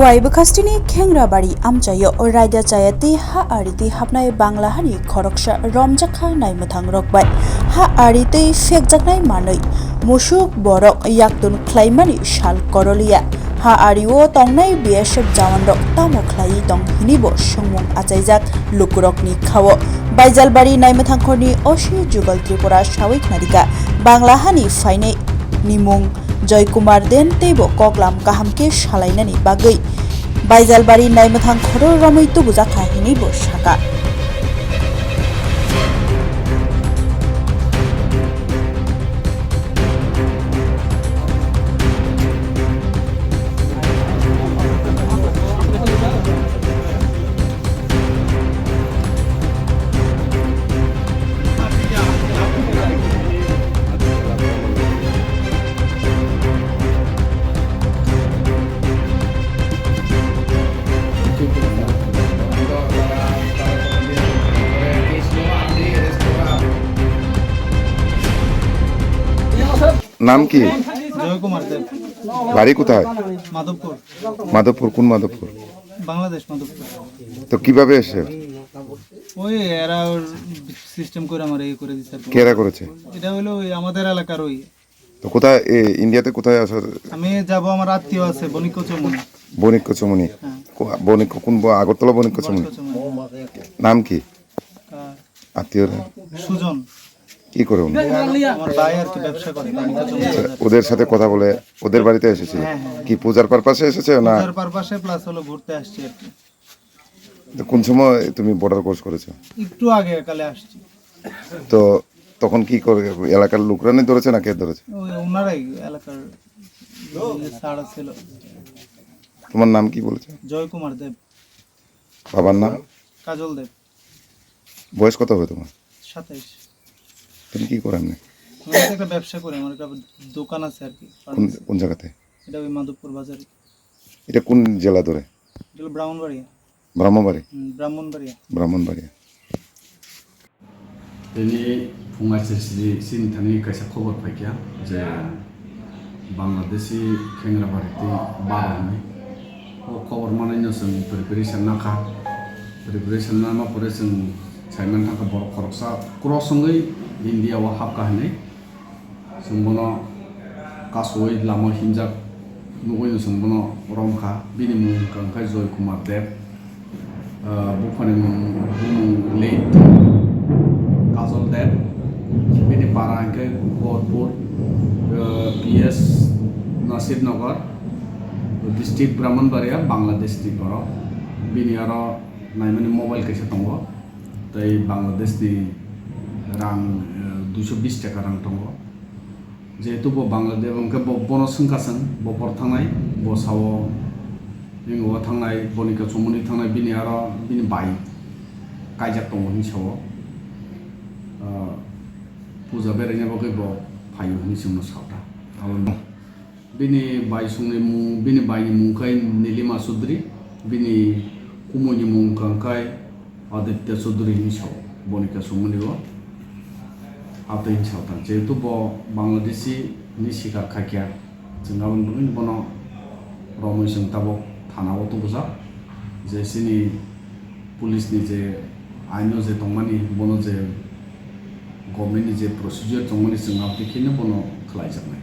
Huai Bakastini Kengrabari Amchayo Raida Chayati Ha Ariti Hapnai Bangla Hani Khoroksha Romjakha Naimathang Rokbai Ha Ariti Fekjaknai Manoi Mushuk Borok Yakdun Klaimani Shal Korolia Ha Ariwo Tongnai BSF Jawanrok Tamo Klai Tong Hinibo Shungmung Achaijak Lukurokni Khawo Baijalbari Naimathangkhorni Oshi Jugal Tripura Shawik Nadika Bangla Hani Fainai Nimung Joy Kumar Den Tebo Koklam Kahamke Shalainani Bagai Baijalbari Naimathangkhoro Ramai Tubuzakha Hinibo Shaka নাম কি? জয় কুমার দেব। বাড়ি কোথায়? মাধবপুর। মাধবপুর কোন মাধবপুর? বাংলাদেশ মাধবপুর। তো কিভাবে এসে? ওই এরা সিস্টেম করে আমার এই করে দিছে। কেরা করেছে? এটা হলো ওই আমাদের এলাকার ওই। তো কোথায় ইন্ডিয়াতে কোথায় আসার? আমি যাব আমার আত্মীয় আছে বনিকচমনি। বনিকচমনি। বনিক কোন আগরতলা বনিকচমনি? নাম কি? আত্মীয় সুজন। কি করে উনি? আমার ভাই আর কি ব্যবসা করে বনিকচমনি। ওদের সাথে কথা বলে ওদের বাড়িতে এসেছিল? কি পূজার পারপাসে এসেছে না? পূজার পারপাসে প্লাস হলো ঘুরতে আসছে আর কি। তো কোন সময় তুমি বর্ডার ক্রস করেছো? একটু আগে কালে আসছি। তো তখন কি করে এলাকার লোকরানি ধরেছে না কে ধরেছে? ওই ওনারাই এলাকার সাড়া ছিল। তোমার নাম কি বলেছে? জয় কুমার দেব। বাবার নাম? কাজল দেব। বয়স কত হবে তোমার? 27। তুমি কি করো এমনি? আমি একটা ব্যবসা করি, আমার একটা দোকান আছে আর কি। কোন জায়গাতে? এটা ওই মাধবপুর বাজারে। এটা কোন জেলা ধরে? এটা ব্রাহ্মণবাড়িয়া। ব্রাহ্মণবাড়ি? ব্রাহ্মণবাড়িয়া। दिनै फुङाव सिरिथानि कायसा खबर फायखिया जे बांलादेशी खेंग्राबारिति बारहनै ओ खबर मानायनो जों प्रिपेरेसन नाखा प्रिपेरेसन नामा परे जों साइमान थाखा बर खरकसा क्रसङै इन्डियाव हाबकाहनै जों बनो कासoi लामा हिनजाक नुगैनो जों बनो रमखा बिनि मुं कांखाय जय कुमार देब बुफानि मुं लेट काजल देव बिनि पारांके गौरपुर PS नासिरनगर डिस्ट्रिक्ट ब्राह्मणबाड़िया बांग्लादेश बर बिनि आरो नायमानि मबाइल कैसे दङ तै बांग्लादेशनि रां 220 टाका रां दङ जेहेतु बो बांग्लादेश अंके बनो सोंखासों बपर थांनाय बसाव इंगवा थांनाय बनिका चमनि थांनाय बिनि आरो बिनि बाइ कायजाक दङ हिसाव पूजा बेरायनाय बागै ब फायो हिसिमनो सावता आरो बिनि बाइ संनि मुं बिनि बाइनि मुंखाय नीलिमा चौधरी बिनि कुमुनि मुंखाय आदित्य चौधरी हिसाव बनिका चमनिबो आते हिसावता जेहेतु ब बांग्लादेशी नि शिकार खाकिया जोंगाबो बनो रमेशजों ताबो थानाव तो बुजा जे सिनि पुलिसनि जे आइनो जे दंमानि बनो जे गभर्नमेन्टनि जे प्रसिडियर दंमानि जों आप्लिकेसन बनो खालायजानाय